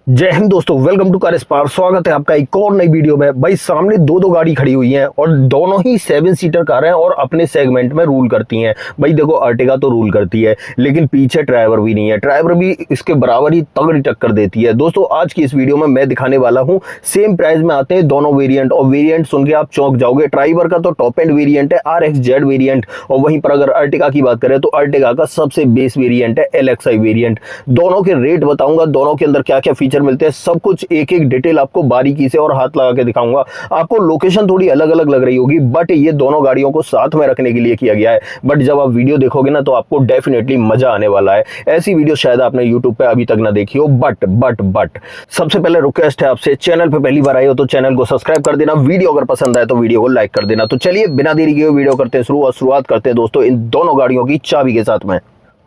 जय हिंद दोस्तों, welcome to car spark. स्वागत है आपका एक और नई वीडियो में। भाई सामने दो गाड़ी खड़ी हुई हैं और दोनों ही 7 सीटर कार हैं और अपने सेगमेंट में रूल करती हैं। भाई देखो, अर्टिगा तो रूल करती है लेकिन पीछे ड्राइवर भी नहीं है, ड्राइवर भी इसके बराबर ही तगड़ी टक्कर देती है। दोस्तों आज की इस वीडियो में मैं दिखाने वाला हूं सेम प्राइस में आते हैं दोनों वेरिएंट, और वेरिएंट सुन के आप चौंक जाओगे। ड्राइवर का तो टॉप एंड वेरिएंट है RXZ वेरिएंट, और वहीं पर अगर अर्टिगा की बात करें तो अर्टिगा का सबसे बेस वेरिएंट है LXi वेरिएंट। दोनों के रेट बताऊंगा, दोनों के अंदर क्या क्या फीचर मिलते हैं, सब कुछ एक एक डिटेल आपको बारीकी से और हाथ लगा के दिखाऊंगा। आपको लोकेशन थोड़ी अलग अलग लग रही होगी, बट ये दोनों गाड़ियों को साथ में रखने के लिए किया गया है। बट जब आप वीडियो देखोगे ना तो आपको डेफिनेटली मजा आने वाला है। ऐसी वीडियो शायद आपने यूट्यूब पे अभी तक ना देखी हो। बट सबसे पहले रिक्वेस्ट है आपसे, चैनल पे पहली बार आए हो तो चैनल को सब्सक्राइब कर देना, वीडियो अगर पसंद आए तो वीडियो को लाइक कर देना। तो चलिए बिना देरी किए वीडियो करते हैं शुरू, और शुरुआत करते हैं दोस्तों इन दोनों गाड़ियों की चाबी के साथ में।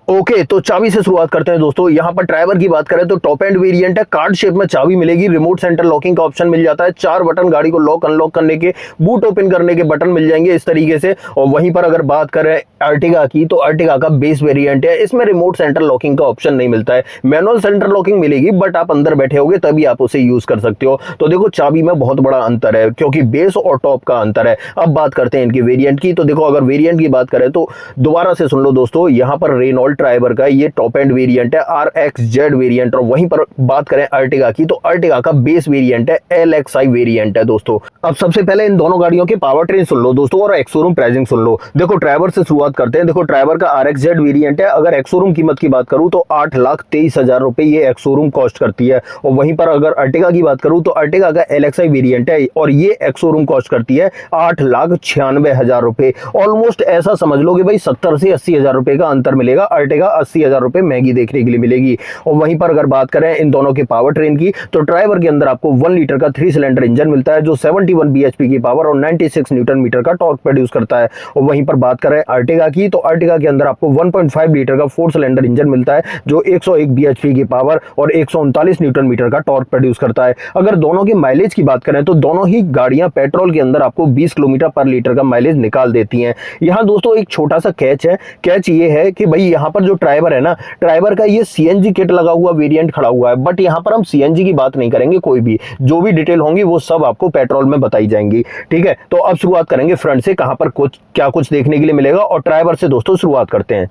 ओके, तो चाबी से शुरुआत करते हैं दोस्तों। यहाँ पर ड्राइवर की बात करें तो टॉप एंड वेरिएंट है, कार्ड शेप में चाबी मिलेगी, रिमोट सेंटर लॉकिंग का ऑप्शन मिल जाता है, 4 बटन गाड़ी को लॉक अनलॉक करने के, बूट ओपन करने के बटन मिल जाएंगे इस तरीके से। और वहीं पर अगर बात करें अर्टिगा की तो अर्टिगा का बेस वेरिएंट है, इसमें रिमोट सेंटर लॉकिंग का ऑप्शन नहीं मिलता है, मैनुअल सेंटर लॉकिंग मिलेगी, बट आप अंदर बैठे होगे तभी आप उसे यूज कर सकते हो। तो देखो चाबी में बहुत बड़ा अंतर है क्योंकि बेस और टॉप का अंतर है। अब बात करते हैं इनकी वेरिएंट की। तो देखो अगर वेरिएंट की बात करें तो दोबारा से सुन लो दोस्तों, यहाँ पर रेनॉल्ट ड्राइवर का ये टॉप एंड वेरिएंट है RXZ वेरिएंट, और वहीं पर बात करें अर्टिगा की तो अर्टिगा का बेस वेरिएंट है LXi वेरिएंट है दोस्तों। अब सबसे पहले इन दोनों गाड़ियों के पावर ट्रेन सुन लो दोस्तों और एक्स-शोरूम प्राइसिंग सुन लो। देखो ड्राइवर से शुरुआत करते हैं। देखो ड्राइवर का RXZ वेरिएंट है, अगर एक्स-शोरूम कीमत की बात करूं तो 8,23,000 रुपए ये एक्स-शोरूम कॉस्ट करती है। और वहीं पर अगर अर्टिगा की बात करूं तो अर्टिगा का LXi वेरिएंट है और ये एक्स-शोरूम कॉस्ट करती है 8,96,000 रुपए। ऑलमोस्ट ऐसा समझ लो कि भाई 70 से 80,000 रुपए का अंतर मिलेगा। अर्टिगा 80,000 रुपए महंगी देखने के लिए मिलेगी। और वहीं पर अगर बात करें इन दोनों के पावर ट्रेन की तो ड्राइवर के अंदर आपको 1 लीटर का 3 सिलेंडर इंजन मिलता है जो 71 bhp की पावर और 96 न्यूटन मीटर का टॉर्क प्रोड्यूस करता है। और वहीं पर बात करें अर्टिगा की तो अर्टिगा के अंदर आपको 1.5 लीटर का 4 सिलेंडर इंजन मिलता है जो 101 bhp की पावर और 139 न्यूटन मीटर का टॉर्क प्रोड्यूस करता है। अगर दोनों की माइलेज की बात करें तो दोनों ही गाड़ियां पेट्रोल के अंदर आपको 20 किलोमीटर पर लीटर का माइलेज निकाल देती हैं। यहाँ दोस्तों एक छोटा सा कैच है, कैच ये है कि भाई यहाँ पर जो ड्राइवर है ना, ड्राइवर का ये CNG किट लगा हुआ वेरिएंट खड़ा हुआ है, बट यहाँ पर हम CNG की बात नहीं करेंगे। कोई भी जो भी डिटेल होंगी वो सब आपको पेट्रोल में बताई जाएंगी, ठीक है। तो अब शुरुआत करेंगे फ्रंट से, कहां पर कुछ क्या कुछ देखने के लिए मिलेगा, और ड्राइवर से दोस्तों शुरुआत करते हैं।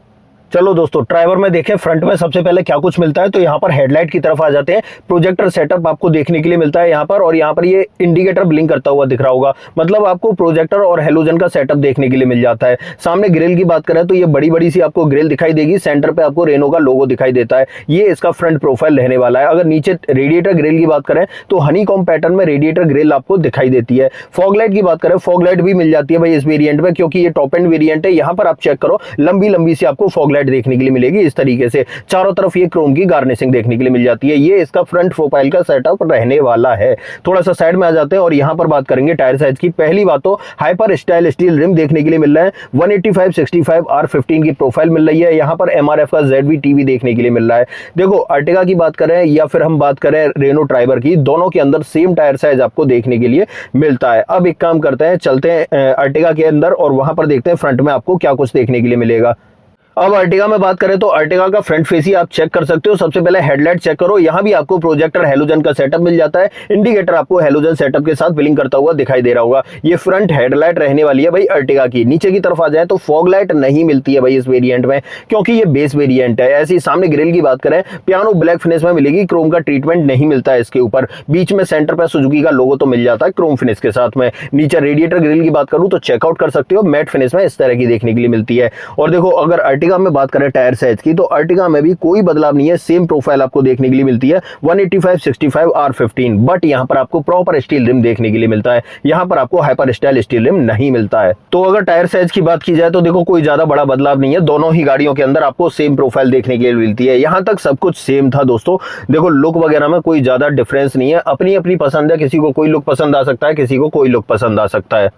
चलो दोस्तों ड्राइवर में देखें फ्रंट में सबसे पहले क्या कुछ मिलता है। तो यहाँ पर हेडलाइट की तरफ आ जाते हैं। प्रोजेक्टर सेटअप आपको देखने के लिए मिलता है यहाँ पर, और यहाँ पर ये इंडिकेटर ब्लिंक करता हुआ दिख रहा होगा, मतलब आपको प्रोजेक्टर और हेलोजन का सेटअप देखने के लिए मिल जाता है। सामने ग्रिल की बात करें तो ये बड़ी बड़ी सी आपको ग्रिल दिखाई देगी, सेंटर पे आपको रेनो का लोगो दिखाई देता है, ये इसका फ्रंट प्रोफाइल रहने वाला है। अगर नीचे रेडिएटर ग्रिल की बात करें तो हनीकॉम पैटर्न में रेडिएटर ग्रिल आपको दिखाई देती है। फॉग लाइट की बात करें, फॉग लाइट भी मिल जाती है भाई इस वेरिएंट में, क्योंकि ये टॉप एंड वेरिएंट है। यहाँ पर आप चेक करो, लंबी लंबी सी आपको फॉग लाइट देखने के लिए मिलेगी इस तरीके से। चारों तरफ ये क्रोम की गार्निशिंग देखने के लिए मिल जाती है। ये इसका फ्रंट प्रोफाइल का सेटअप रहने वाला है। थोड़ा सा साइड में आ जाते हैं और यहां पर बात करेंगे टायर साइज की। पहली बात तो हाइपर स्टाइल स्टील रिम देखने के लिए मिल रहा है, 185/65 R15 की प्रोफाइल मिल रही है। यहां पर MRF का ZV-TV देखने के लिए मिल रहा है। देखो अर्टिगा की बात करें या फिर हम बात करें रेनो ड्राइवर की, दोनों के अंदर सेम टायर साइज आपको देखने के लिए मिलता है। अब एक काम करते हैं, चलते हैं अर्टिगा के अंदर और वहां पर देखते हैं फ्रंट में आपको क्या कुछ देखने के लिए मिलेगा। अब अर्टिगा में बात करें तो अर्टिगा का फ्रंट फेस ही आप चेक कर सकते हो। सबसे पहले हेडलाइट चेक करो, यहां भी आपको प्रोजेक्टर हेलोजन का सेटअप मिल जाता है। इंडिकेटर आपको हेलोजन सेटअप के साथ ब्लिंक करता हुआ दिखाई दे रहा होगा। ये फ्रंट हेडलाइट रहने वाली है भाई अर्टिगा की। नीचे की तरफ आ जाए तो फॉग लाइट नहीं मिलती है भाई इस वेरिएंट में, क्योंकि ये बेस वेरिएंट है। ऐसी सामने ग्रिल की बात करें, पियानो ब्लैक फिनिश में मिलेगी, क्रोम का ट्रीटमेंट नहीं मिलता है इसके ऊपर। बीच में सेंटर पर सुजुकी का लोगो तो मिल जाता है क्रोम फिनिश के साथ में। नीचे रेडिएटर ग्रिल की बात करूं तो चेकआउट कर सकते हो, मैट फिनिश में इस तरह की देखने के लिए मिलती है। और देखो अगर अर्टिगा में बात करें टायर साइज की तो अर्टिगा में भी कोई बदलाव नहीं है, सेम प्रोफाइल आपको देखने के लिए मिलती है, 185/65 R15, बट यहां पर आपको प्रॉपर स्टील रिम देखने के लिए मिलता है। यहां पर आपको हाइपर स्टाइल स्टील रिम नहीं मिलता है। तो अगर टायर साइज की बात की जाए तो देखो कोई ज्यादा बड़ा बदलाव नहीं है, दोनों ही गाड़ियों के अंदर आपको सेम प्रोफाइल देखने के लिए मिलती है। यहां तक सब कुछ सेम था दोस्तों। देखो लुक वगैरह में कोई ज्यादा डिफरेंस नहीं है, अपनी अपनी पसंद है, किसी को कोई लुक पसंद आ सकता है, किसी को कोई लुक पसंद आ सकता है।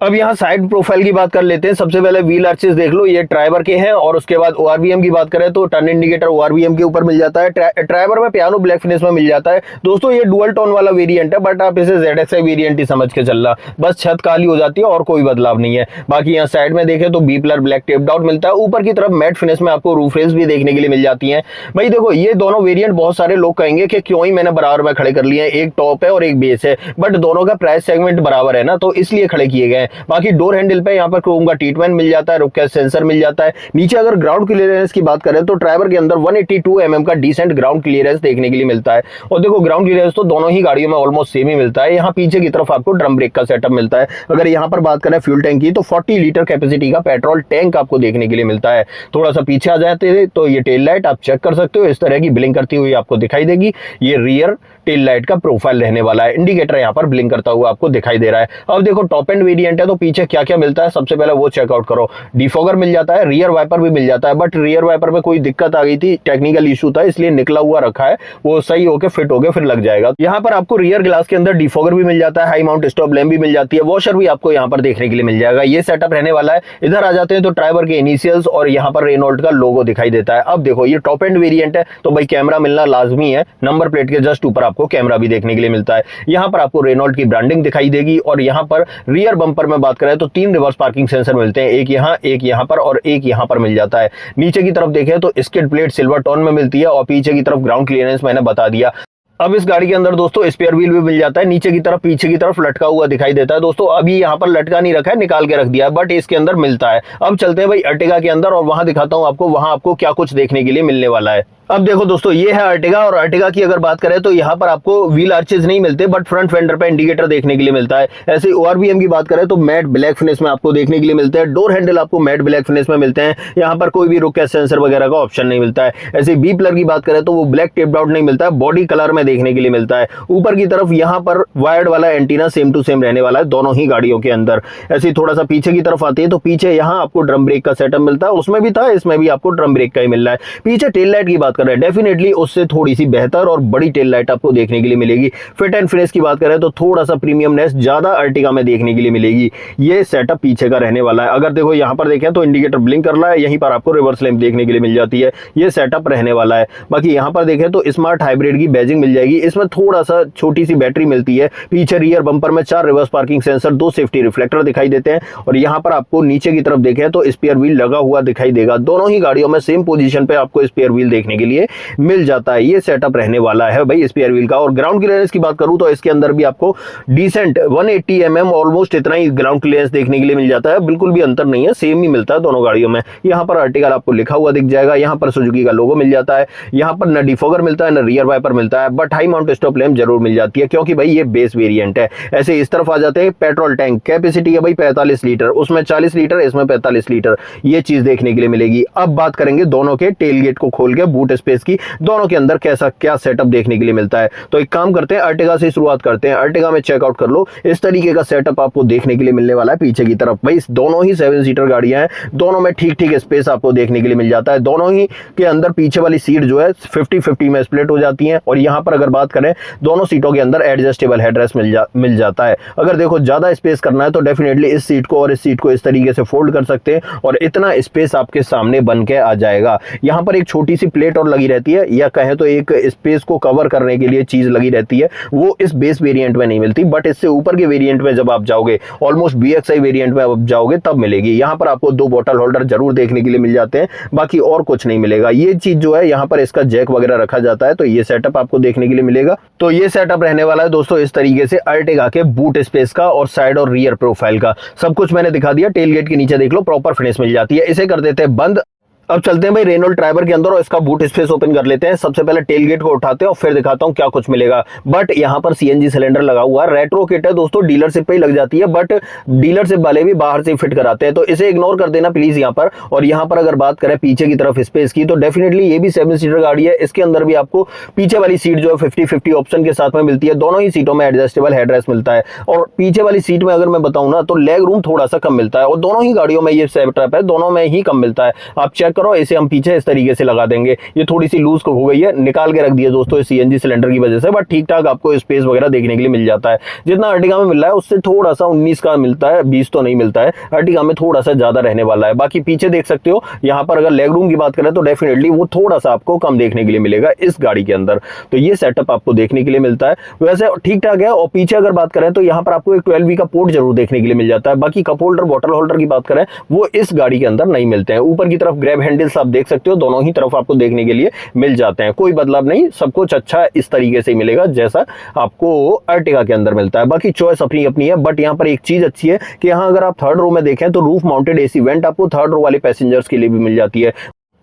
अब यहाँ साइड प्रोफाइल की बात कर लेते हैं। सबसे पहले व्हील आर्चेस देख लो, ये ट्राइबर के हैं। और उसके बाद ओआरवीएम की बात करें तो टर्न इंडिकेटर ओआरवीएम के ऊपर मिल जाता है। ट्राइबर में पियानो ब्लैक फिनिश में मिल जाता है। दोस्तों ये डुअल टोन वाला वेरिएंट है, बट आप इसे ZXi वेरिएंट ही समझ के चलना, बस छत काली हो जाती है और कोई बदलाव नहीं है। बाकी यहाँ साइड में देखें तो B pillar black taped out मिलता है। ऊपर की तरफ मैट फिनिश में आपको रूफ रेल्स भी देखने के लिए मिल जाती है। भाई देखो ये दोनों वेरिएंट बहुत सारे लोग कहेंगे कि क्यों ही मैंने बराबर में खड़े कर लिए हैं, एक टॉप है और एक बेस है, बट दोनों का प्राइस सेगमेंट बराबर है ना, तो इसलिए खड़े किए गए हैं। बाकी डोर हैंडल पे यहाँ पर क्रोम का ट्रीटमेंट मिल जाता है, रुक कैच सेंसर मिल जाता है। नीचे अगर ग्राउंड क्लियरेंस की बात करें तो ट्राइबर के अंदर 182 mm का डिसेंट ग्राउंड क्लियरेंस देखने के लिए मिलता है। और देखो ग्राउंड क्लियरेंस तो दोनों ही गाड़ियों में ऑलमोस्ट सेम ही मिलता है। यहाँ पीछे की तरफ आपको ड्रम ब्रेक का सेटअप मिलता है। अगर यहाँ पर बात करें फ्यूल टैंक की तो 40 लीटर कैपेसिटी का पेट्रोल टैंक आपको देखने के लिए मिलता है। थोड़ा सा पीछे आ जाते हैं तो ये टेल लाइट आप चेक कर सकते हो, इस तरह की ब्लिंक करती हुई आपको दिखाई देगी। ये रियर टेल लाइट का प्रोफाइल रहने वाला है। इंडिकेटर यहाँ पर ब्लिंक करता हुआ आपको दिखाई दे रहा है। अब देखो टॉप एंड वेरिएंट है तो पीछे क्या क्या मिलता है सबसे पहले वो चेकआउट करो। डिफॉगर मिल जाता है, रियर वाइपर भी मिल जाता है, बट रियर वाइपर में कोई दिक्कत आ गई थी, टेक्निकल इशू था इसलिए निकला हुआ रखा है, वो सही होके फिट होके फिर लग जाएगा। यहाँ पर आपको रियर ग्लास के अंदर डिफॉगर भी मिल जाता है, हाई माउंट स्टॉप लैम्प भी मिल जाती है, वॉशर भी आपको यहाँ पर देखने के लिए मिल जाएगा। ये सेटअप रहने वाला है। इधर आ जाते हैं तो ट्राइबर के इनिशियल्स और यहाँ पर रेनॉल्ट का लोगो दिखाई देता है। अब देखो ये टॉप एंड वेरिएंट है तो भाई कैमरा मिलना लाजमी है। नंबर प्लेट के जस्ट ऊपर आपको कैमरा भी देखने के लिए मिलता है। यहाँ पर आपको रेनॉल्ट की ब्रांडिंग दिखाई देगी। और यहाँ पर रियर बम्पर में बात करें तो 3 रिवर्स पार्किंग सेंसर मिलते हैं, एक यहाँ पर और एक यहाँ पर मिल जाता है। नीचे की तरफ देखें तो स्किड प्लेट सिल्वर टोन में मिलती है और पीछे की तरफ ग्राउंड क्लियरेंस मैंने बता दिया। अब इस गाड़ी के अंदर दोस्तों स्पेयर व्हील भी मिल जाता है, नीचे की तरफ पीछे की तरफ लटका हुआ दिखाई देता है। दोस्तों अभी यहाँ पर लटका नहीं रखा है, निकाल के रख दिया है, बट इसके अंदर मिलता है। अब चलते हैं भाई अर्टिगा के अंदर और वहां दिखाता हूं आपको वहां आपको क्या कुछ देखने के लिए मिलने वाला है। अब देखो दोस्तों ये है अर्टिगा। और अर्टिगा की अगर बात करें तो यहाँ पर आपको व्हील आर्चेज नहीं मिलते, बट फ्रंट फेंडर पे इंडिकेटर देखने के लिए मिलता है। ऐसे ओआरवीएम की बात करें तो मैट ब्लैक फिनिश में आपको देखने के लिए मिलते हैं। डोर हैंडल आपको मैट ब्लैक फिनिश में मिलते हैं। यहाँ पर कोई भी रुक कैच सेंसर वगैरह का ऑप्शन नहीं मिलता है। ऐसे बी प्लर की बात करें तो वो ब्लैक टेप्ड आउट नहीं मिलता है, बॉडी कलर में देखने के लिए मिलता है। ऊपर की तरफ यहाँ पर वायर्ड वाला एंटीना सेम टू सेम रहने वाला है दोनों ही गाड़ियों के अंदर। ऐसे थोड़ा सा पीछे की तरफ आती है तो पीछे यहाँ आपको ड्रम ब्रेक का सेटअप मिलता है, उसमें भी था, इसमें भी आपको ड्रम ब्रेक का ही मिल रहा है। पीछे टेल लाइट की बात कर रहे हैं, डेफिनेटली उससे थोड़ी सी बेहतर और बड़ी टेल लाइट आपको देखने के लिए मिलेगी। फिट एंड फिनिश की बात करें तो थोड़ा सा प्रीमियमनेस ज्यादा अर्टिगा में देखने के लिए मिलेगी। ये सेटअप पीछे का रहने वाला है। अगर देखो यहाँ पर देखें तो इंडिकेटर ब्लिंक कर रहा है, यहीं पर आपको रिवर्स लैंप देखने के लिए मिल जाती है। ये सेटअप रहने वाला है। बाकी यहाँ पर देखें तो स्मार्ट हाइब्रिड की बैजिंग मिल जाएगी। इसमें थोड़ा सा छोटी सी बैटरी मिलती है। पीछे रियर बंपर में 4 reverse parking sensor, 2 safety reflector दिखाई देते हैं। और यहाँ पर आपको नीचे की तरफ देखें तो स्पेयर व्हील लगा हुआ दिखाई देगा। दोनों ही गाड़ियों में सेम पोजीशन पे आपको स्पेयर व्हील देखने के लिए मिल जाता है। ये सेटअप रहने वाला है भाई स्पेयर व्हील का। और ग्राउंड क्लियरेंस की बात करूं तो इसके अंदर भी आपको डिसेंट 180 mm ऑलमोस्ट इतना ही ग्राउंड क्लियरेंस देखने के लिए मिल जाता है। बिल्कुल भी अंतर नहीं है, सेम ही मिलता है दोनों गाड़ियों में। यहाँ पर अर्टिगा आपको लिखा हुआ दिख जाएगा, यहाँ पर सुजुकी का लोगो मिल जाता है। यहाँ पर न डिफॉगर मिलता है न रियर वाइपर मिलता है, but high mount stop lamp जरूर मिल जाती है क्योंकि भाई ये बेस वेरिएंट है। ऐसे इस तरफ आ जाते हैं। पेट्रोल टैंक कैपेसिटी है भाई 45 लीटर, उसमें 40 लीटर, इसमें 45 लीटर, ये चीज देखने के लिए मिलेगी। अब बात करेंगे दोनों के टेल गेट को खोल के बूट स्पेस की, दोनों के अंदर कैसा क्या सेटअप देखने के लिए मिलता है। तो एक काम करते हैं, अर्टिगा से शुरुआत करते हैं। अर्टिगा में चेकआउट कर लो, इस तरीके का सेटअप आपको देखने के लिए मिलने वाला है पीछे की तरफ। भाई दोनों ही 7 सीटर गाड़ियां हैं, दोनों में ठीक ठीक स्पेस आपको देखने के लिए मिल जाता है। दोनों ही के अंदर पीछे वाली सीट जो है 50-50 में स्प्लिट हो जाती है। और यहाँ पर अगर बात करें दोनों सीटों के अंदर एडजस्टेबल हेडरेस्ट मिल जाता है। अगर देखो ज्यादा स्पेस करना है तो डेफिनेटली इस सीट को और इस सीट को इस तरीके से फोल्ड कर सकते हैं और इतना स्पेस आपके सामने बन के आ जाएगा। यहाँ पर एक छोटी सी प्लेट और लगी रहती है, या कहें तो एक स्पेस को कवर करने के लिए चीज लगी रहती है, वो इस बेस वेरिएंट में नहीं मिलती, बट इससे ऊपर के वेरिएंट में जब आप जाओगे, ऑलमोस्ट BXi वेरिएंट में आप जाओगे तब मिलेगी। यहाँ पर आपको 2 बॉटल होल्डर जरूर देखने के लिए मिल जाते हैं, बाकी और कुछ नहीं मिलेगा। ये चीज जो है यहाँ पर इसका जैक वगैरह रखा जाता है, तो ये सेटअप आपको देखने के लिए मिलेगा। तो ये सेटअप रहने वाला है दोस्तों इस तरीके से अर्टिगा के बूट स्पेस का और साइड और रियर प्रोफाइल का सब कुछ मैंने दिखा दिया। टेल गेट के नीचे देख लो प्रॉपर फिनिश मिल जाती है। इसे कर देते हैं बंद। अब चलते हैं भाई रेनॉल्ट ट्राइबर के अंदर और इसका बूट स्पेस ओपन कर लेते हैं। सबसे पहले टेल गेट को उठाते हैं और फिर दिखाता हूं क्या कुछ मिलेगा। बट यहाँ पर CNG सिलेंडर लगा हुआ है, रेट्रो किट है दोस्तों, डीलरशिप पे ही लग जाती है, बट डीलरशिप वाले भी बाहर से फिट कराते हैं, तो इसे इग्नोर कर देना प्लीज यहाँ पर। और यहाँ पर अगर बात करें पीछे की तरफ स्पेस की, तो डेफिनेटली ये भी 7 सीटर गाड़ी है। इसके अंदर भी आपको पीछे वाली सीट जो है 50-50 ऑप्शन के साथ में मिलती है। दोनों ही सीटों में एडजस्टेबल हेडरेस्ट मिलता है। और पीछे वाली सीट में अगर मैं बताऊं ना तो लेग रूम थोड़ा सा कम मिलता है, और दोनों ही गाड़ियों में ये सेटअप है, दोनों में ही कम मिलता है। आप चेक चेक करो, इसे हम पीछे इस तरीके से लगा देंगे। ये थोड़ी सी लूज हो गई है, निकाल के रख दिया दोस्तों सीएनजी सिलेंडर की वजह से, बट ठीक ठाक आपको स्पेस वगैरह देखने के लिए मिल जाता है। जितना अर्टिगा में मिल रहा है उससे थोड़ा सा 19 का मिलता है, 20 तो नहीं मिलता है। अर्टिगा में थोड़ा सा ज्यादा रहने वाला है। बाकी पीछे देख सकते हो, यहाँ पर अगर लेग रूम की बात करें तो डेफिनेटली वो थोड़ा सा आपको कम देखने के लिए मिलेगा इस गाड़ी के अंदर। तो ये सेटअप आपको देखने के लिए मिलता है, वैसे ठीक ठाक है। और पीछे अगर बात करें तो यहाँ पर आपको एक 12V का पोर्ट जरूर देखने के लिए मिल जाता है। बाकी कप होल्डर, बॉटल होल्डर की बात करें वो इस गाड़ी के अंदर नहीं मिलते हैं। ऊपर की तरफ ग्रैब हैंडल्स आप देख सकते हो, दोनों ही तरफ आपको देखने के लिए मिल जाते हैं। कोई बदलाव नहीं, सब कुछ अच्छा इस तरीके से मिलेगा जैसा आपको अर्टिगा के अंदर मिलता है। बाकी चॉइस अपनी अपनी है, बट यहाँ पर एक चीज अच्छी है कि यहाँ अगर आप थर्ड रो में देखें तो रूफ माउंटेड एसी वेंट आपको थर्ड रो वाले पैसेंजर्स के लिए भी मिल जाती है।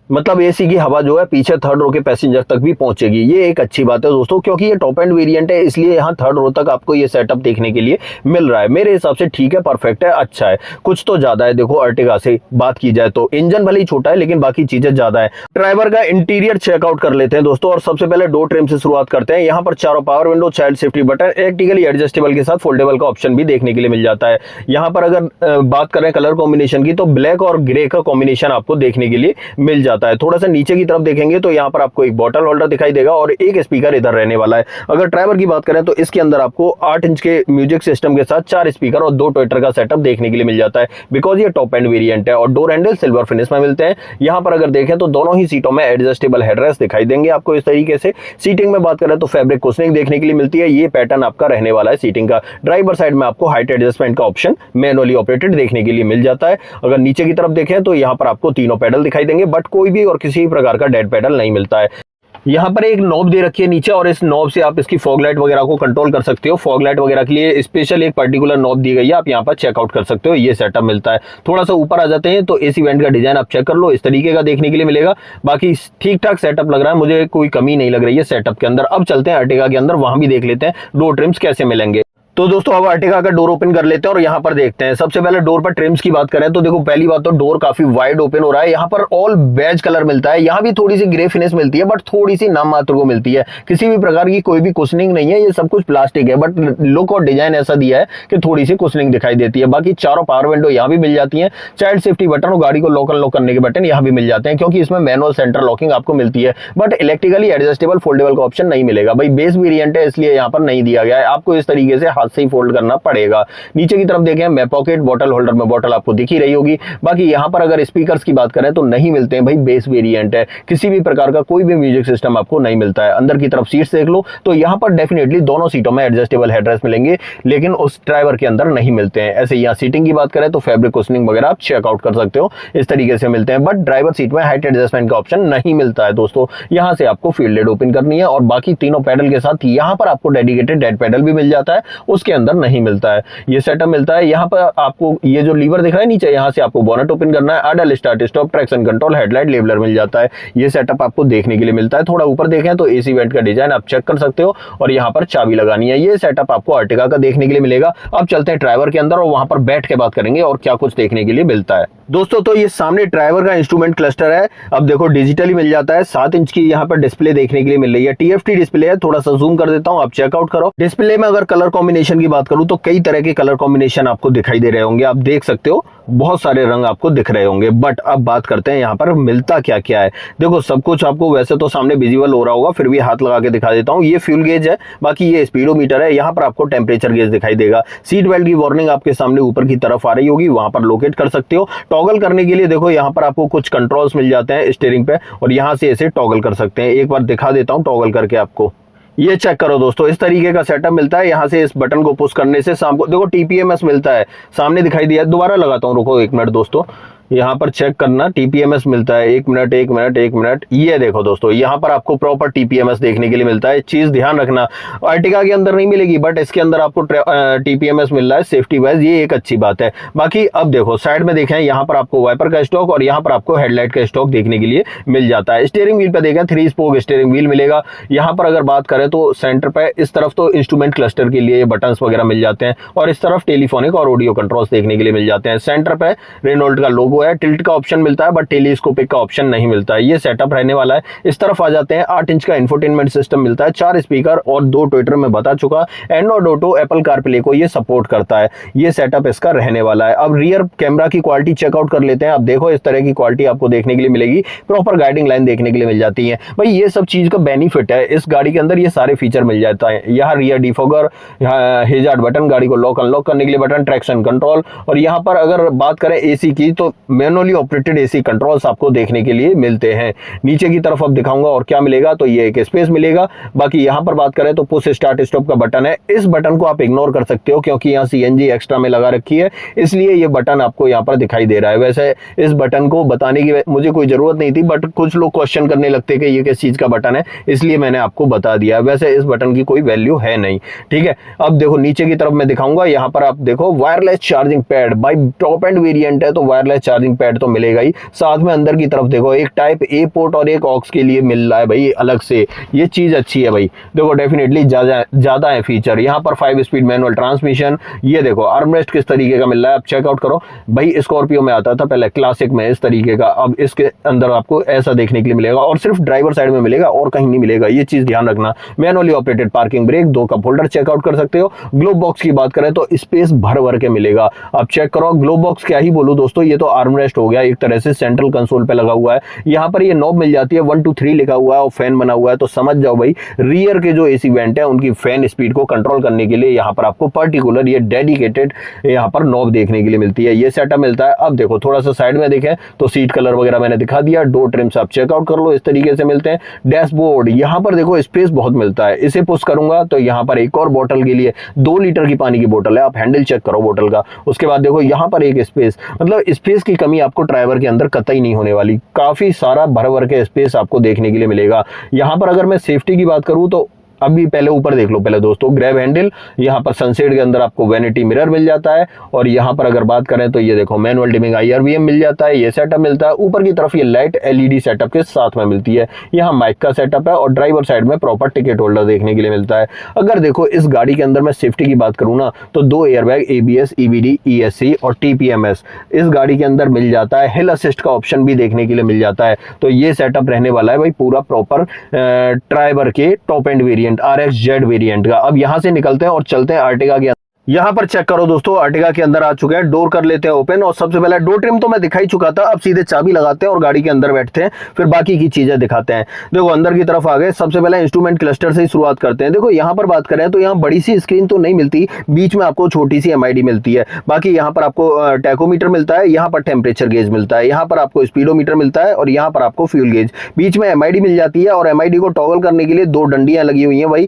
मतलब एसी की हवा जो है पीछे थर्ड रो के पैसेंजर तक भी पहुंचेगी। ये एक अच्छी बात है दोस्तों, क्योंकि ये टॉप एंड वेरिएंट है, इसलिए यहाँ थर्ड रो तक आपको ये सेटअप देखने के लिए मिल रहा है। मेरे हिसाब से ठीक है, परफेक्ट है, अच्छा है। कुछ तो ज्यादा है देखो अर्टिगा से बात की जाए तो। इंजन भले ही छोटा है लेकिन बाकी चीजें ज्यादा है। ड्राइवर का इंटीरियर चेकआउट कर लेते हैं दोस्तों, और सबसे पहले डोर ट्रिम से शुरुआत करते हैं। यहाँ पर चारों power window, child safety button, electrically adjustable के साथ फोल्डेबल का ऑप्शन भी देखने के लिए मिल जाता है। यहाँ पर अगर बात करें कलर कॉम्बिनेशन की तो ब्लैक और ग्रे का कॉम्बिनेशन आपको देखने के लिए मिल जाता है। थोड़ा सा नीचे की तरफ देखेंगे तो यहाँ पर आपको एक बॉटल होल्डर दिखाई देगा और एक स्पीकर इधर रहने वाला है। अगर ड्राइवर की बात करें तो इसके अंदर आपको 8 इंच के म्यूजिक सिस्टम के साथ 4 स्पीकर और 2 ट्विटर का सेटअप देखने के लिए मिल जाता है, बिकॉज ये टॉप एंड वेरिएंट है। और डोर हैंडल सिल्वर फिनिश में मिलते हैं। यहाँ पर अगर देखें तो दोनों ही सीटों में एडजस्टेबल हेडरेस्ट दिखाई देंगे आपको इस तरीके से। सीटिंग में बात करें तो फैब्रिक कुशनिंग देखने के लिए मिलती है। ये पैटर्न आपका रहने वाला है सीटिंग का। ड्राइवर साइड में आपको हाइट एडजस्टमेंट का ऑप्शन मैनुअली ऑपरेटेड देखने के लिए मिल जाता है। अगर नीचे की तरफ देखें तो यहाँ पर आपको तीनों पैडल दिखाई देंगे, बट कोई भी और किसी भी प्रकार का डेड पैडल नहीं मिलता है। यहाँ पर एक नॉब दे रखी है नीचे, और इस नॉब से आप इसकी फॉग लाइट वगैरह को कंट्रोल कर सकते हो। फॉग लाइट वगैरह के लिए स्पेशल एक पर्टिकुलर नॉब दी गई है, आप यहाँ पर चेकआउट कर सकते हो। ये सेटअप मिलता है। थोड़ा सा ऊपर आ जाते हैं तो एसी वेंट का डिजाइन आप चेक कर लो, इस तरीके का देखने के लिए मिलेगा। बाकी ठीक ठाक सेटअप लग रहा है, मुझे कोई कमी नहीं लग रही है सेटअप के अंदर। अब चलते हैं अर्टिगा के अंदर, वहां भी देख लेते हैं डोर ट्रिम्स कैसे मिलेंगे। तो दोस्तों अब अर्टिगा का डोर ओपन कर लेते हैं और यहाँ पर देखते हैं। सबसे पहले डोर पर ट्रिम्स की बात करें तो देखो, पहली बात तो डोर काफी वाइड ओपन हो रहा है। यहाँ पर ऑल बेज कलर मिलता है। यहाँ भी थोड़ी सी ग्रे फिनिश मिलती है, बट थोड़ी सी नाम मात्र को मिलती है। किसी भी प्रकार की कोई भी कुशनिंग नहीं है, ये सब कुछ प्लास्टिक है, बट लुक और डिजाइन ऐसा दिया है कि थोड़ी सी कुशनिंग दिखाई देती है। बाकी चारों पावर विंडो यहाँ भी मिल जाती है। चाइल्ड सेफ्टी बटन और गाड़ी को लॉक अनलॉक करने के बटन यहाँ भी मिल जाते हैं, क्योंकि इसमें मैनुअल सेंटर लॉकिंग आपको मिलती है, बट इलेक्ट्रिकली एडजस्टेबल फोल्डेबल का ऑप्शन नहीं मिलेगा। भाई बेस वेरिएंट है इसलिए यहाँ पर नहीं दिया गया है, आपको इस तरीके से हाथ से ही फोल्ड करना पड़ेगा। नीचे की तरफ देखें, मैं पॉकेट बॉटल होल्डर में बॉटल आपको दिख ही रही होगी। बाकी यहाँ पर अगर स्पीकर्स की बात करें तो नहीं मिलते हैं भाई, बेस वेरिएंट है। किसी भी प्रकार का कोई भी म्यूजिक सिस्टम आपको नहीं मिलता है। अंदर की तरफ सीट्स देख लो तो यहाँ पर डेफिनेटली दोनों सीटों में एडजस्टेबल हेडरेस्ट मिलेंगे, लेकिन उस ड्राइवर के अंदर नहीं मिलते हैं। ऐसे यहाँ सीटिंग की बात करें तो फैब्रिक कुशनिंग वगैरह आप चेकआउट कर सकते हो, इस तरीके से मिलते हैं। बट ड्राइवर सीट में हाइट एडजस्टमेंट का ऑप्शन नहीं मिलता है दोस्तों। यहाँ से आपको फील्ड लाइट ओपन करनी है, और बाकी तीनों पैडल के साथ यहाँ पर आपको डेडिकेटेड डेड पैडल भी मिल जाता है, उसके अंदर नहीं मिलता है। ये सेटअप मिलता है। यहाँ पर आपको ये जो लीवर दिख रहा है नीचे, यहाँ से आपको बोनट ओपन करना है। Idle, start, stop, traction control, headlight, leveller मिल जाता है। ये सेटअप आपको देखने के लिए मिलता है। थोड़ा ऊपर देखें तो एसी वेंट का डिजाइन आप चेक कर सकते हो, और यहाँ पर चाबी लगानी है। ये सेटअप आपको अर्टिगा का देखने के लिए मिलेगा। अब चलते हैं ड्राइवर के अंदर और वहां पर बैठ के बात करेंगे और क्या कुछ देखने के लिए मिलता है दोस्तों। तो ये सामने ड्राइवर का इंस्ट्रूमेंट क्लस्टर है। अब देखो डिजिटली मिल जाता है। 7 इंच की यहाँ पर डिस्प्ले देखने के लिए मिल रही है। TFT डिस्प्ले है। थोड़ा सा जूम कर देता हूँ, आप चेकआउट करो। डिस्प्ले में अगर कलर कॉम्बिनेशन की बात करूँ तो कई तरह के कलर कॉम्बिनेशन आपको दिखाई दे रहे होंगे, आप देख सकते हो, बहुत सारे रंग आपको दिख रहे होंगे। बट अब बात करते हैं यहाँ पर मिलता क्या क्या है। देखो सब कुछ आपको वैसे तो सामने विजिबल हो रहा होगा, फिर भी हाथ लगा के दिखा देता हूँ। ये फ्यूल गेज है, बाकी ये स्पीडोमीटर है। यहाँ पर आपको टेम्परेचर गेज दिखाई देगा। सीट बेल्ट की वार्निंग आपके सामने ऊपर की तरफ आ रही होगी, वहां पर लोकेट कर सकते हो। टॉगल करने के लिए देखो यहाँ पर आपको कुछ कंट्रोल्स मिल जाते हैं स्टीयरिंग पे, और यहाँ से इसे टॉगल कर सकते हैं। एक बार दिखा देता हूँ टॉगल करके आपको। ये चेक करो दोस्तों, इस तरीके का सेटअप मिलता है। यहाँ से इस बटन को पुश करने से शाम को देखो TPMS मिलता है, सामने दिखाई दिया। दोबारा लगाता हूँ, रुको 1 मिनट दोस्तों, यहाँ पर चेक करना। TPMS मिलता है। 1 मिनट 1 मिनट 1 मिनट। ये देखो दोस्तों, यहाँ पर आपको प्रॉपर TPMS देखने के लिए मिलता है। चीज ध्यान रखना, अर्टिगा के अंदर नहीं मिलेगी, बट इसके अंदर आपको TPMS मिल रहा है सेफ्टी वाइज, ये एक अच्छी बात है। बाकी अब देखो साइड में देखें, यहाँ पर आपको वाइपर का स्टॉक और यहाँ पर आपको हेडलाइट का स्टॉक देखने के लिए मिल जाता है। स्टीयरिंग व्हील पे देखें 3 स्पोक स्टीयरिंग व्हील मिलेगा। यहाँ पर अगर बात करें तो सेंटर पे इस तरफ तो इंस्ट्रूमेंट क्लस्टर के लिए बटन वगैरह मिल जाते हैं, और इस तरफ टेलीफोनिक और ऑडियो कंट्रोल्स देखने के लिए मिल जाते हैं। सेंटर पे रेनॉल्ट का लोगो वो है टिल्ट का ऑप्शन मिलता है बट टेलीस्कोपिक का ऑप्शन नहीं मिलता है। ये सेटअप रहने वाला है। इस तरफ आ जाते हैं, 8 इंच का इंफोटेनमेंट सिस्टम मिलता है, 4 स्पीकर और 2 ट्विटर में बता चुका। एंड्रॉइड ऑटो, एप्पल कारप्ले को ये सपोर्ट करता है। ये सेटअप इसका रहने वाला है। अब रियर कैमरा की क्वालिटी चेकआउट कर लेते हैं। अब देखो इस तरह की क्वालिटी आपको देखने के लिए मिलेगी, प्रॉपर गाइडिंग लाइन देखने के लिए मिल जाती है। भाई ये सब चीज का बेनिफिट है, इस गाड़ी के अंदर ये सारे फीचर मिल जाता है। यहाँ रियर डिफॉगर, यहाँ हेजार्ड बटन, गाड़ी को लॉक अनलॉक करने के लिए बटन, ट्रैक्शन कंट्रोल, और यहाँ पर अगर बात करें एसी की तो मैनुअली ऑपरेटेड एसी कंट्रोल्स आपको देखने के लिए मिलते हैं। नीचे की तरफ अब दिखाऊंगा और क्या मिलेगा, तो ये एक स्पेस मिलेगा। बाकी यहाँ पर बात करें तो पुश स्टार्ट स्टॉप का बटन है। इस बटन को आप इग्नोर कर सकते हो क्योंकि यहाँ सीएनजी एक्स्ट्रा में लगा रखी है, इसलिए ये बटन आपको यहाँ पर दिखाई दे रहा है। वैसे इस बटन को बताने की मुझे कोई जरूरत नहीं थी, बट कुछ लोग क्वेश्चन करने लगते कि ये किस चीज का बटन है, इसलिए मैंने आपको बता दिया। वैसे इस बटन की कोई वैल्यू है नहीं, ठीक है। अब देखो नीचे की तरफ मैं दिखाऊंगा, यहाँ पर आप देखो wireless charging pad, by top end variant है तो वायरलेस चार्जिंग पैड तो मिलेगा ही। साथ में अंदर की तरफ देखो एक टाइप ए पोर्ट और एक ऑक्स के लिए मिल रहा है भाई अलग से, ये चीज अच्छी है भाई। देखो डेफिनेटली ज्यादा है फीचर। यहाँ पर 5 स्पीड मैनुअल ट्रांसमिशन, ये देखो आर्मरेस्ट किस तरीके का मिल रहा है, आप चेकआउट करो भाई। स्कॉर्पियो में आता था पहले क्लासिक में इस तरीके का, अब इसके अंदर आपको ऐसा देखने के लिए मिलेगा और सिर्फ ड्राइवर साइड में मिलेगा और कहीं नहीं मिलेगा, ये चीज ध्यान रखना। Manually operated parking brake, 2 cup holder check out कर सकते हो। ग्लोब बॉक्स की बात करें तो स्पेस भर भर के मिलेगा, आप चेक करो। ग्लोब बॉक्स क्या ही बोलूं दोस्तों, ये तो आर्मरेस्ट हो गया एक तरह से, सेंट्रल कंसोल पे लगा हुआ है। यहाँ पर ये नॉब मिल जाती है, 1 2 3 लिखा हुआ है और फैन बना हुआ है, तो समझ जाओ भाई रियर के जो एसी वेंट है उनकी फैन स्पीड को कंट्रोल करने के लिए यहाँ पर आपको पर्टिकुलर ये डेडिकेटेड यहाँ पर नॉब देखने के लिए मिलती है। ये सेटअप मिलता है। अब देखो थोड़ा सा साइड में देखें तो सीट कलर वगैरह मैंने दिखा दिया, डोर ट्रिम्स आप चेकआउट कर लो, इस तरीके से मिलते हैं। डैशबोर्ड, यहाँ पर देखो स्पेस बहुत मिलता है, इसे पुश करूंगा तो यहाँ पर एक और बोतल के लिए 2 लीटर की पानी की बोतल है, आप हैंडल चेक करो बोतल का। उसके बाद देखो यहाँ पर एक स्पेस, मतलब स्पेस की कमी आपको ड्राइवर के अंदर कतई नहीं होने वाली, काफी सारा भर भर के स्पेस आपको देखने के लिए मिलेगा। यहाँ पर अगर मैं सेफ्टी की बात करूँ तो अभी पहले ऊपर देख लो पहले दोस्तों, ग्रैब हैंडल, यहाँ पर सनसेट के अंदर आपको वैनिटी मिरर मिल जाता है, और यहाँ पर अगर बात करें तो ये देखो मैनुअल डिमिंग IRVM मिल जाता है, ये सेटअप मिलता है। ऊपर की तरफ ये लाइट LED सेटअप के साथ में मिलती है। यहाँ माइक का सेटअप है और ड्राइवर साइड में प्रॉपर टिकट होल्डर देखने के लिए मिलता है। अगर देखो इस गाड़ी के अंदर मैं सेफ्टी की बात करूँ ना तो 2 एयरबैग, ABS, EBD, ESC और TPMS इस गाड़ी के अंदर मिल जाता है। हिल असिस्ट का ऑप्शन भी देखने के लिए मिल जाता है। तो ये सेटअप रहने वाला है भाई पूरा प्रॉपर ड्राइवर के top end variant RXZ variant का। अब यहां से निकलते हैं और चलते हैं आर्टिगा के। यहां पर चेक करो दोस्तों, आर्टिगा के अंदर आ चुके हैं। डोर कर लेते हैं ओपन, और सबसे पहले डोर ट्रिम तो मैं दिखा ही चुका था, अब सीधे चाबी लगाते हैं और गाड़ी के अंदर बैठते हैं, फिर बाकी की चीजें दिखाते हैं। देखो अंदर की तरफ आ गए। सबसे पहले इंस्ट्रूमेंट क्लस्टर से ही शुरुआत करते हैं। देखो यहाँ पर बात करें तो यहाँ बड़ी सी स्क्रीन तो नहीं मिलती, बीच में आपको छोटी सी MID मिलती है। बाकी यहाँ पर आपको टैकोमीटर मिलता है, यहाँ पर टेम्परेचर गेज मिलता है, यहाँ पर आपको स्पीडोमीटर मिलता है और यहाँ पर आपको फ्यूल गेज। बीच में MID मिल जाती है और MID को टॉगल करने के लिए 2 डंडियां लगी हुई हैं भाई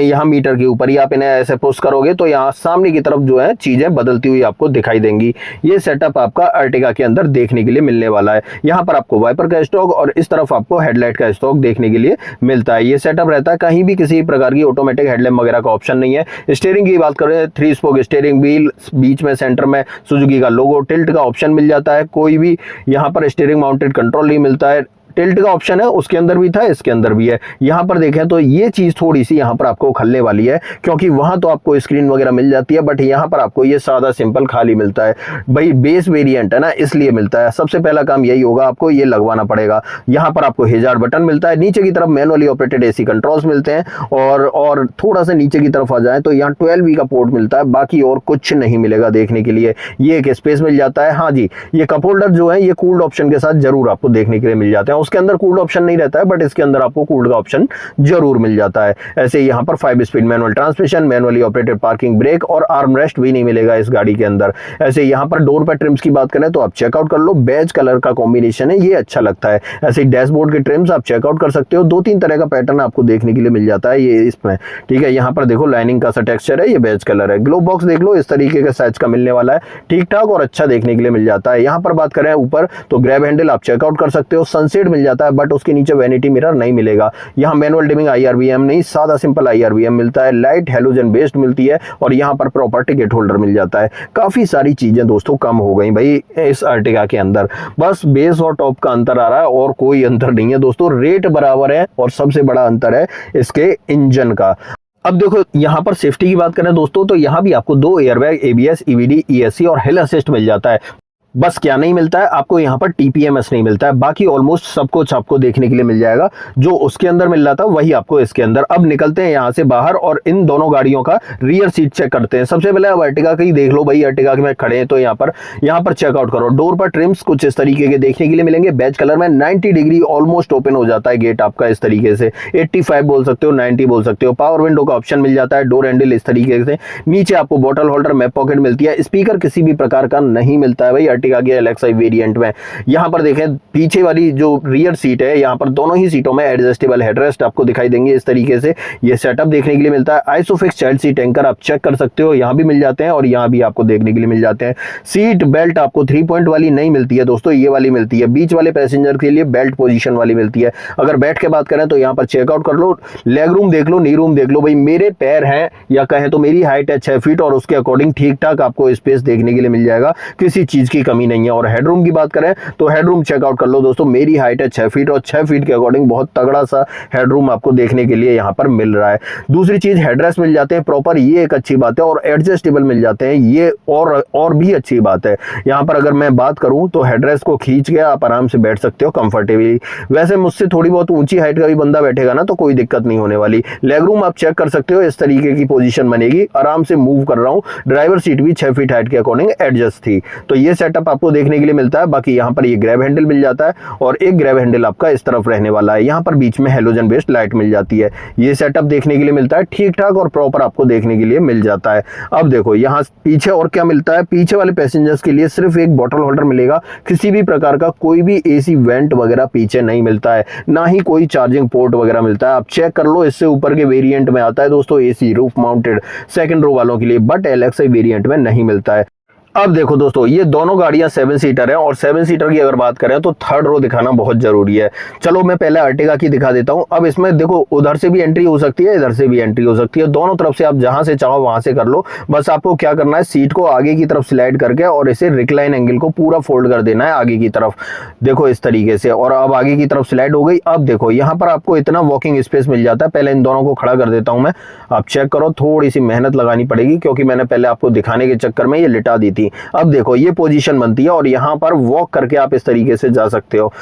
यहाँ मीटर के ऊपर ही। आप इन्हें ऐसे पुश करोगे तो यहाँ सामने की तरफ जो है चीजें बदलती हुई आपको दिखाई देंगी। ये सेटअप आपका अर्टिगा के अंदर देखने के लिए मिलने वाला है। यहाँ पर आपको वाइपर का स्टॉक और इस तरफ आपको हेडलाइट का स्टॉक देखने के लिए मिलता है। ये सेटअप रहता है, कहीं भी किसी प्रकार की ऑटोमेटिक हेडलैम्प वगैरह का ऑप्शन नहीं है। स्टीयरिंग की बात करें, 3 स्पोक स्टीयरिंग व्हील, बीच में सेंटर में सुजुकी का लोगो, टिल्ट का ऑप्शन मिल जाता है। कोई भी यहाँ पर स्टीयरिंग माउंटेड कंट्रोल नहीं मिलता है। टिल्ट का ऑप्शन है, उसके अंदर भी था, इसके अंदर भी है। यहाँ पर देखें तो ये चीज थोड़ी सी यहाँ पर आपको खलने वाली है, क्योंकि वहां तो आपको स्क्रीन वगैरह मिल जाती है, बट यहाँ पर आपको ये सादा सिंपल खाली मिलता है। भाई बेस वेरिएंट है ना, इसलिए मिलता है। सबसे पहला काम यही होगा, आपको ये लगवाना पड़ेगा। यहाँ पर आपको हेजार्ड बटन मिलता है, नीचे की तरफ मैनुअली ऑपरेटेड AC कंट्रोल्स मिलते हैं, और थोड़ा सा नीचे की तरफ आ जाए तो यहाँ 12V का पोर्ट मिलता है, बाकी और कुछ नहीं मिलेगा देखने के लिए। ये एक स्पेस मिल जाता है। हाँ जी, ये कप होल्डर जो है ये कूल्ड ऑप्शन के साथ जरूर आपको देखने के लिए मिल जाते हैं। उसके अंदर कूल्ड ऑप्शन नहीं रहता है, बट इसके अंदर आपको कूल्ड का ऑप्शन जरूर मिल जाता है। ऐसे यहाँ पर 5 speed manual transmission, manually operated parking break और आर्म रेस्ट भी नहीं मिलेगा इस गाड़ी के अंदर। ऐसे यहाँ पर डोर पर ट्रिम्स की बात करें तो आप चेकआउट कर लो, बेज कलर का कॉम्बिनेशन है, ये अच्छा लगता है। ऐसे डैशबोर्ड के ट्रिम्स आप चेकआउट कर सकते हो, 2-3 तरह का पैटर्न आपको देखने के लिए मिल जाता है ये इसमें, ठीक है। यहाँ पर देखो लाइनिंग का सा टेक्सचर है, ये बेज कलर है। ग्लोब बॉक्स देख लो, इस तरीके के साइज का मिलने वाला है, ठीक ठाक और अच्छा देखने के लिए मिल जाता है। यहाँ पर बात करें ऊपर तो ग्रैब हैंडल आप चेकआउट कर सकते हो, सनसेट मिल जाता है, बट उसके नीचे वैनिटी मिरर नहीं मिलेगा। यहाँ मैनुअल डिमिंग IRVM नहीं, सादा सिंपल IRVM मिलता है। लाइट हेलोजन बेस्ड मिलती है और यहाँ पर प्रॉपर टिकट होल्डर मिल जाता है। काफी सारी चीजें दोस्तों कम हो गई भाई इस अर्टिगा के अंदर, बस बेस और टॉप का अंतर आ रहा है और कोई अंतर नहीं है दोस्तों। रेट बराबर है और सबसे बड़ा अंतर है इसके इंजन का। अब देखो यहाँ पर सेफ्टी की बात करें दोस्तों तो यहाँ भी आपको 2 एयरबैग, ABS, EBD, ESC और हिल असिस्ट मिल जाता है। बस क्या नहीं मिलता है आपको, यहाँ पर टीपीएमएस नहीं मिलता है, बाकी ऑलमोस्ट सब कुछ आपको देखने के लिए मिल जाएगा। जो उसके अंदर मिल रहा था वही आपको इसके अंदर। अब निकलते हैं यहाँ से बाहर और इन दोनों गाड़ियों का रियर सीट चेक करते हैं। सबसे पहले अब अर्टिगा का ही देख लो भाई, अर्टिगा के में खड़े हैं तो यहाँ पर चेकआउट करो। डोर पर ट्रिम्स कुछ इस तरीके के देखने के लिए मिलेंगे, बेज कलर में। 90 डिग्री ऑलमोस्ट ओपन हो जाता है गेट आपका इस तरीके से, 85 बोल सकते हो, 90 बोल सकते हो। पावर विंडो का ऑप्शन मिल जाता है, डोर हैंडल इस तरीके से। नीचे आपको बॉटल होल्डर, मैप पॉकेट मिलती है। स्पीकर किसी भी प्रकार का नहीं मिलता है भाई अर्टिगा के एलेक्साई वेरिएंट में। यहाँ पर देखें पीछे वाली जो रियर सीट है, यहाँ पर दोनों ही सीटों में एडजस्टेबल हेडरेस्ट आपको दिखाई देंगे इस तरीके से। ये सेटअप देखने के लिए मिलता है। आइसोफिक्स चाइल्ड सीट एंकर आप चेक कर सकते हो, यहाँ भी मिल जाते हैं और यहाँ भी आपको देखने के लिए मिल जाते हैं। सीट बेल्ट आपको 3 पॉइंट वाली नहीं मिलती है दोस्तों, ये वाली मिलती है। बीच वाले पैसेंजर के लिए बेल्ट पोजीशन वाली मिलती है। अगर बैठ के बात करें तो यहाँ पर चेकआउट कर लो, लेग रूम देख लो, नी रूम देख लो भाई। मेरे पैर हैं या कहें तो मेरी हाइट है 6 फीट और उसके अकॉर्डिंग ठीक ठाक आपको स्पेस देखने के लिए मिल जाएगा, किसी चीज की कमी नहीं है। और हेडरूम की बात करें तो हेडरूम चेकआउट कर लो दोस्तों, मेरी हाइट है 6 फीट और 6 फीट के अकॉर्डिंग बहुत तगड़ा सा हेडरूम आपको देखने के लिए यहाँ पर मिल रहा है। दूसरी चीज हेडरेस्ट मिल जाते हैं प्रॉपर, ये एक अच्छी बात है, और एडजस्टेबल मिल जाते हैं, ये और भी अच्छी बात है। यहाँ पर अगर मैं बात करूं तो हेडरेस्ट को खींच के आप आराम से बैठ सकते हो कंफर्टेबली। वैसे मुझसे थोड़ी बहुत ऊंची हाइट का भी बंदा बैठेगा ना तो कोई दिक्कत नहीं होने वाली। लेग रूम आप चेक कर सकते हो, इस तरीके की पोजीशन बनेगी। आराम से मूव कर रहा हूं, ड्राइवर सीट भी 6 फीट हाइट के अकॉर्डिंग एडजस्ट थी, तो ये सेटअप आपको देखने के लिए मिलता है। बाकी यहाँ पर ये ग्रैब हैंडल मिल जाता है और एक ग्रैब हैंडल आपका इस तरफ रहने वाला है। यहाँ पर बीच में हेलोजन बेस्ड लाइट मिल जाती है। ये सेटअप देखने के लिए मिलता है, ठीक ठाक और प्रॉपर आपको देखने के लिए मिल जाता है। अब देखो यहाँ पीछे और क्या मिलता है। पीछे वाले पैसेंजर्स के लिए सिर्फ एक बॉटल होल्डर मिलेगा, किसी भी प्रकार का कोई भी एसी वेंट वगैरह पीछे नहीं मिलता है, ना ही कोई चार्जिंग पोर्ट वगैरह मिलता है। आप चेक कर लो, इससे ऊपर के वेरिएंट में आता है दोस्तों AC roof mounted second row वालों के लिए, बट एलेक्साई वेरिएंट में नहीं मिलता है। अब देखो दोस्तों, ये दोनों गाड़ियां 7 सीटर हैं और 7 सीटर की अगर बात करें तो थर्ड रो दिखाना बहुत जरूरी है। चलो मैं पहले अर्टिगा की दिखा देता हूं। अब इसमें देखो उधर से भी एंट्री हो सकती है, इधर से भी एंट्री हो सकती है, दोनों तरफ से आप जहां से चाहो वहां से कर लो। बस आपको क्या करना है, सीट को आगे की तरफ स्लाइड करके और इसे रिक्लाइन एंगल को पूरा फोल्ड कर देना है आगे की तरफ, देखो इस तरीके से। और अब आगे की तरफ स्लाइड हो गई। अब देखो यहाँ पर आपको इतना वॉकिंग स्पेस मिल जाता है। पहले इन दोनों को खड़ा कर देता हूं मैं, आप चेक करो। थोड़ी सी मेहनत लगानी पड़ेगी क्योंकि मैंने पहले आपको दिखाने के चक्कर में ये लिटा दी थी। अब देखो ये पोजीशन बनती है और यहां पर वॉक करके आप इस तरीके से जा सकते हो।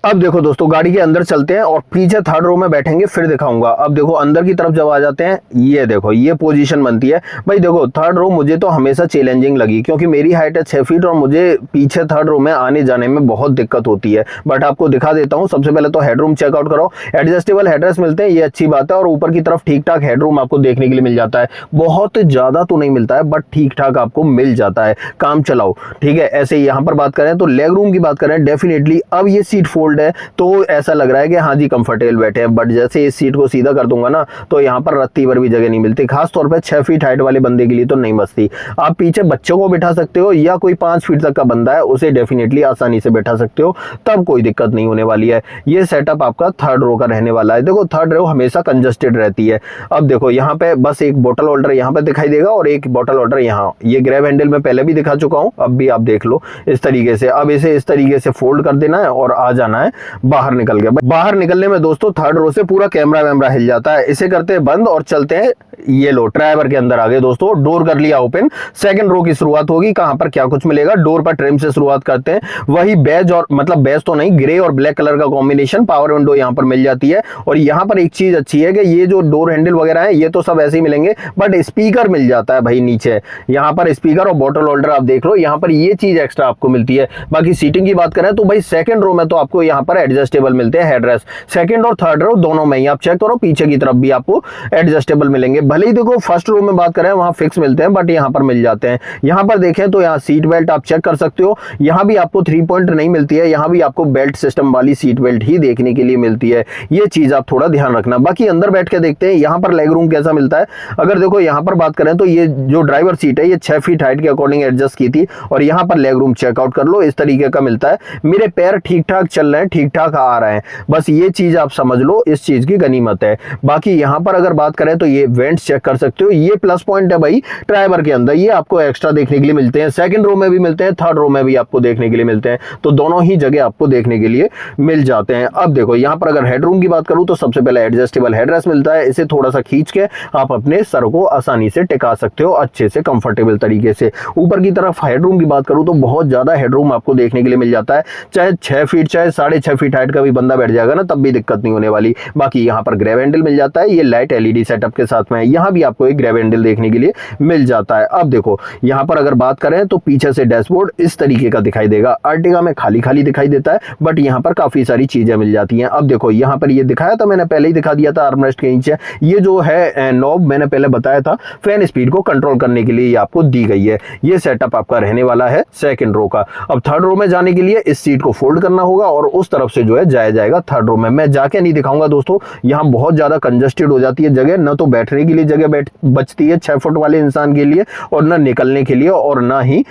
अब देखो दोस्तों, गाड़ी के अंदर चलते हैं और पीछे थर्ड रो में बैठेंगे फिर दिखाऊंगा। अब देखो अंदर की तरफ जब आ जाते हैं, ये देखो ये पोजीशन बनती है भाई। देखो थर्ड रो मुझे तो हमेशा चैलेंजिंग लगी क्योंकि मेरी हाइट है 6 फीट और मुझे पीछे थर्ड रो में आने जाने में बहुत दिक्कत होती है। बट आपको दिखा देता हूं। सबसे पहले तो हेडरूम चेकआउट करो, एडजस्टेबल हेडरेस्ट मिलते हैं, ये अच्छी बात है। और ऊपर की तरफ ठीक ठाक हेडरूम आपको देखने के लिए मिल जाता है। बहुत ज्यादा तो नहीं मिलता है बट ठीक ठाक आपको मिल जाता है, काम चलाओ, ठीक है। ऐसे यहाँ पर बात करें तो लेग रूम की बात करें, डेफिनेटली अब ये सीट फोल्ड है तो ऐसा लग रहा है कि हाँ जी कंफर्टेबल बैठे हैं। बट जैसे इस सीट को सीधा कर दूंगा ना तो यहाँ पर रत्ती भर भी जगह नहीं मिलती, खास तौर पे 6 फीट हाइट वाले बंदे के लिए तो नहीं बचती। आप पीछे बच्चों को बिठा सकते हो या कोई 5 फीट तक का बंदा है उसे डेफिनेटली आसानी से बैठा सकते हो, तब कोई दिक्कत नहीं होने वाली है। ये सेटअप आपका थर्ड रो का रहने वाला है। देखो थर्ड रो हमेशा कंजस्टेड रहती है। अब देखो यहाँ पे बस एक बोतल होल्डर यहाँ पे दिखाई देगा और एक बोतल होल्डर यहाँ। ये ग्रैब हैंडल में पहले भी दिखा चुका हूँ, अब भी आप देख लो इस तरीके से। अब इसे इस तरीके से फोल्ड कर देना है और आ जाना है बाहर निकल के। बाहर निकलने में दोस्तों थर्ड रो से पूरा कैमरा वैमरा हिल जाता है। इसे करते हैं बंद और चलते हैं, ये लो ड्राइवर के अंदर आ गए दोस्तों। डोर कर लिया ओपन, सेकंड रो की शुरुआत होगी। कहां पर क्या कुछ मिलेगा, डोर पर ट्रिम से शुरुआत करते हैं। वही बेज और मतलब बेज तो नहीं, ग्रे और ब्लैक कलर का कॉम्बिनेशन। पावर विंडो यहां पर मिल जाती है। और यहां पर एक चीज अच्छी है कि ये जो डोर हैंडल वगैरह है ये तो सब ऐसे ही मिलेंगे बट स्पीकर मिल जाता है भाई नीचे। यहां पर स्पीकर और बॉटल होल्डर आप देख लो, यहां पर ये चीज एक्स्ट्रा आपको मिलती है। बाकी सीटिंग की बात करें तो भाई सेकंड रो में तो आपको यहां पर एडजस्टेबल मिलते हैं हेडरेस्ट, सेकंड और थर्ड रो दोनों में ही। आप चेक करो पीछे की तरफ भी आपको एडजस्टेबल मिलेंगे। भले ही देखो फर्स्ट रो में बात करें वहां फिक्स मिलते हैं बट यहां पर मिल जाते हैं। यहां पर देखें तो यहां सीट बेल्ट आप चेक कर सकते हो, यहां भी आपको 3 पॉइंट नहीं मिलती है, यहां भी आपको बेल्ट सिस्टम वाली सीट बेल्ट ही देखने के लिए मिलती है। ये चीज आप थोड़ा ध्यान रखना। बाकी अंदर बैठ के देखते हैं यहां पर लेग रूम कैसा मिलता है। अगर देखो यहां पर बात करें तो ये जो ड्राइवर सीट है ये 6 फीट हाइट के अकॉर्डिंग एडजस्ट की थी और यहां पर लेग रूम चेकआउट कर लो, इस तरीके का मिलता है। मेरे पैर ठीक ठाक चल रहे रहे हैं, ठीक ठाक आ रहे हैं। बस ये चीज आप समझ लो, इस चीज की गनीमत है। बाकी यहाँ पर अगर बात करें तो ये वेंट्स चेक कर सकते हो, ये प्लस पॉइंट है भाई ट्राइबर के अंदर, ये आपको एक्स्ट्रा देखने के लिए मिलते हैं। सेकंड रो में भी मिलते हैं, थर्ड रो में भी आपको देखने के लिए मिलते हैं, तो दोनों ही जगह आपको देखने के लिए मिल जाते हैं। अब देखो यहाँ पर अगर हेडरूम की बात करूं तो सबसे पहले एडजस्टेबल हेडरेस्ट मिलता है, इसे थोड़ा सा खींच के आप अपने सर को आसानी से टिका सकते हो अच्छे से कंफर्टेबल तरीके से। ऊपर की तरफ हेडरूम की बात करूं तो बहुत ज्यादा हेडरूम आपको देखने के लिए मिल जाता है, चाहे 6 फीट चाहे 6.5 फीट हाइट का भी बंदा बैठ जाएगा ना तब भी दिक्कत नहीं होने वाली। बाकी यहाँ पर ग्रैब हैंडल मिल जाता है, ये लाइट एलईडी सेटअप के साथ में है, यहाँ भी आपको एक ग्रैब हैंडल देखने के लिए मिल जाता है। अब देखो यहाँ पर अगर बात करें तो पीछे से डैशबोर्ड इस तरीके का दिखाई देगा, अर्टिगा में खाली खाली दिखाई देता है, बट यहाँ पर काफी सारी चीजें मिल जाती हैं। अब देखो यहाँ पर ये दिखाया था, मैंने पहले ही दिखा दिया था, आर्मरेस्ट के नीचे ये जो है नॉब मैंने पहले बताया था, फैन स्पीड को कंट्रोल करने के लिए ये आपको दी गई है। ये सेटअप आपका रहने वाला है सेकंड रो का। अब थर्ड रो में जाने के लिए इस सीट को फोल्ड करना होगा और उस तरफ से जो है जाया जाएगा थर्ड रो में। मैं जाके नहीं दिखाऊंगा दोस्तों, यहाँ बहुत ज्यादा कंजस्टेड हो जाती है जगह, न तो बैठने के लिए जगह बचती है 6 फुट वाले इंसान के लिए, और न निकलने के लिए, और ना ही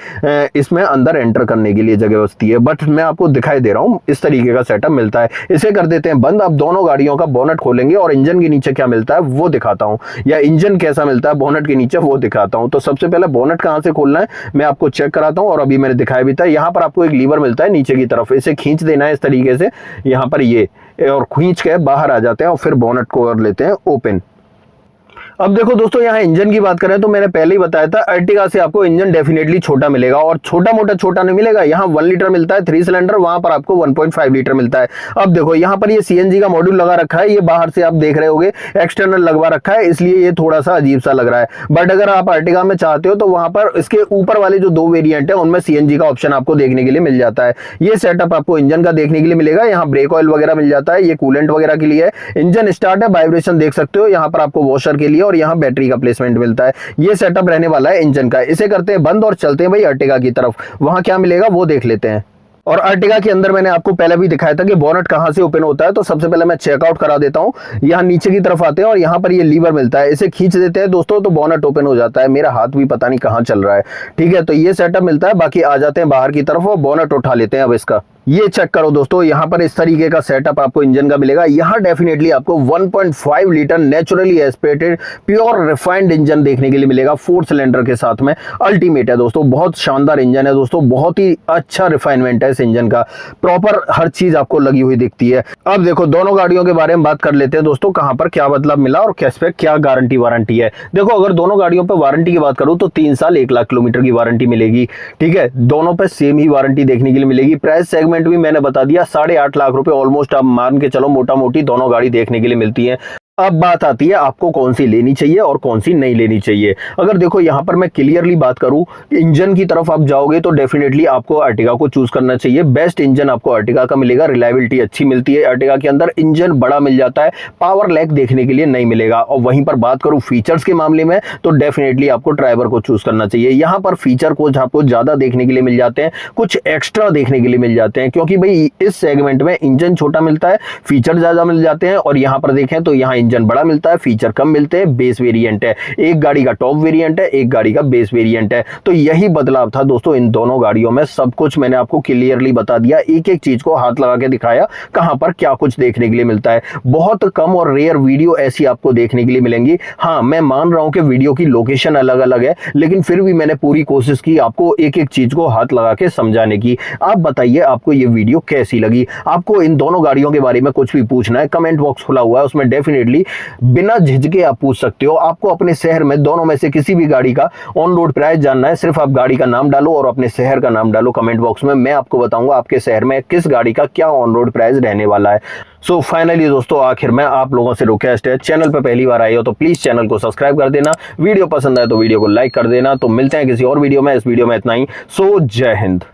इसमें अंदर एंटर करने के लिए जगह बचती है। बट मैं आपको दिखाई दे रहा हूँ, इस तरीके का सेटअप मिलता है। इसे कर देते हैं बंद। अब दोनों गाड़ियों का बोनट खोलेंगे और इंजन के नीचे क्या मिलता है वो दिखाता हूँ, या इंजन कैसा मिलता है बोनट के नीचे वो दिखाता हूँ। तो सबसे पहले बोनट कहाँ से खोलना है मैं आपको चेक कराता हूँ, और अभी मैंने दिखाया भी था। यहाँ पर आपको एक लीवर मिलता है नीचे की तरफ, इसे खींच देना है इस तरीके से, यहाँ पर ये, और खींच के बाहर आ जाते हैं और फिर बोनट को कर लेते हैं ओपन। अब देखो दोस्तों, यहाँ इंजन की बात करें तो मैंने पहले ही बताया था, अर्टिगा से आपको इंजन डेफिनेटली छोटा मिलेगा, और छोटा मोटा छोटा नहीं मिलेगा। यहाँ 1 लीटर मिलता है 3 सिलेंडर, वहां पर आपको 1.5 लीटर मिलता है। अब देखो यहाँ पर ये सीएनजी का मॉड्यूल लगा रखा है, ये बाहर से आप देख रहे होगे एक्सटर्नल लगवा रखा है, इसलिए ये थोड़ा सा अजीब सा लग रहा है। बट अगर आप अर्टिगा में चाहते हो तो वहां पर इसके ऊपर वाले जो 2 वेरियंट है उनमें सीएनजी का ऑप्शन आपको देखने के लिए मिल जाता है। ये सेटअप आपको इंजन का देखने के लिए मिलेगा, यहाँ ब्रेक ऑयल वगैरह मिल जाता है, ये कूलेंट वगैरह के लिए है। इंजन स्टार्ट है, वाइब्रेशन देख सकते हो, यहाँ पर आपको वॉशर के लिए और यहाँ बैटरी का प्लेसमेंट मिलता है। ये सेटअप रहने वाला है इंजन का। इसे करते हैं बंद और चलते हैं भाई अर्टिगा की तरफ, वहां क्या मिलेगा वो देख लेते हैं। और अर्टिगा के अंदर मैंने आपको पहले भी दिखाया था कि बोनट कहां से ओपन होता है, तो सबसे पहले मैं चेकआउट करा देता हूं। यहाँ नीचे की तरफ आते हैं और यहाँ पर ये लीवर मिलता है, इसे खींच देते हैं दोस्तों तो बोनट ओपन हो जाता है। मेरा हाथ भी पता नहीं कहां चल रहा है, ठीक है। तो ये सेटअप मिलता है। बाकी आ जाते हैं बाहर की तरफ और बोनट उठा लेते हैं अब इसका। ये चेक करो दोस्तों, यहाँ पर इस तरीके का सेटअप आपको इंजन का मिलेगा। यहाँ डेफिनेटली आपको 1.5 litre naturally aspirated pure refined engine देखने के लिए मिलेगा 4 सिलेंडर के साथ में। अल्टीमेट है दोस्तों, बहुत शानदार इंजन है दोस्तों, बहुत ही अच्छा रिफाइनमेंट है इस इंजन का, प्रॉपर हर चीज आपको लगी हुई दिखती है। अब देखो दोनों गाड़ियों के बारे में बात कर लेते हैं दोस्तों, कहां पर क्या बदलाव मिला और किस पे क्या गारंटी वारंटी है। देखो अगर दोनों गाड़ियों पे वारंटी की बात करूं तो 3 साल 1 लाख किलोमीटर की वारंटी मिलेगी, ठीक है। दोनों पे सेम ही वारंटी देखने के लिए मिलेगी। प्राइस सेगमेंट भी मैंने बता दिया, 8.5 लाख रुपए ऑलमोस्ट आप मान के चलो मोटा मोटी दोनों गाड़ी देखने के लिए मिलती है। अब बात आती है आपको कौन सी लेनी चाहिए और कौन सी नहीं लेनी चाहिए। अगर देखो यहाँ पर मैं क्लियरली बात करूं, इंजन की तरफ आप जाओगे तो डेफिनेटली आपको अर्टिगा को चूज करना चाहिए। बेस्ट इंजन आपको अर्टिगा का मिलेगा, रिलायबिलिटी अच्छी मिलती है अर्टिगा के अंदर, इंजन बड़ा मिल जाता है, पावर लैग देखने के लिए नहीं मिलेगा। और वहीं पर बात करूं फीचर्स के मामले में तो डेफिनेटली आपको ड्राइवर को चूज करना चाहिए। यहाँ पर फीचर कुछ आपको ज्यादा देखने के लिए मिल जाते हैं, कुछ एक्स्ट्रा देखने के लिए मिल जाते हैं, क्योंकि भाई इस सेगमेंट में इंजन छोटा मिलता है, फीचर ज्यादा मिल जाते हैं। और यहाँ पर देखें तो यहाँ इंजन बड़ा मिलता है, फीचर कम मिलते हैं, बेस वेरिएंट है। एक गाड़ी का टॉप वेरिएंट है, एक गाड़ी का बेस वेरिएंट है। तो यही बदलाव था दोस्तों इन दोनों गाड़ियों में। सब कुछ मैंने आपको क्लियरली बता दिया, एक एक चीज को हाथ लगा के दिखाया कहां पर क्या कुछ देखने के लिए मिलता है। बहुत कम और रेयर वीडियो ऐसी आपको देखने के लिए मिलेंगी। हाँ, मैं मान रहा हूं कि वीडियो की लोकेशन अलग अलग है, लेकिन फिर भी मैंने पूरी कोशिश की आपको एक एक चीज को हाथ लगा के समझाने की। आप बताइए आपको ये वीडियो कैसी लगी। आपको इन दोनों गाड़ियों के बारे में कुछ भी पूछना है, कमेंट बॉक्स खुला हुआ है, उसमें डेफिनेटली बिना झिझके आप पूछ सकते हो। आपको अपने शहर में दोनों में से किसी भी गाड़ी का ऑन रोड प्राइस जानना है, सिर्फ आप गाड़ी का नाम डालो और अपने शहर का नाम डालो कमेंट बॉक्स में, मैं आपको बताऊंगा आपके शहर में किस गाड़ी का क्या ऑन रोड प्राइस रहने वाला है। सो फाइनली दोस्तों, आखिर में आप लोगों से रिक्वेस्ट है, चैनल पर पहली बार आए हो तो प्लीज चैनल को सब्सक्राइब कर देना, वीडियो पसंद आए तो वीडियो को लाइक कर देना। तो मिलते हैं किसी और वीडियो में, इस वीडियो में इतना ही। सो जय हिंद।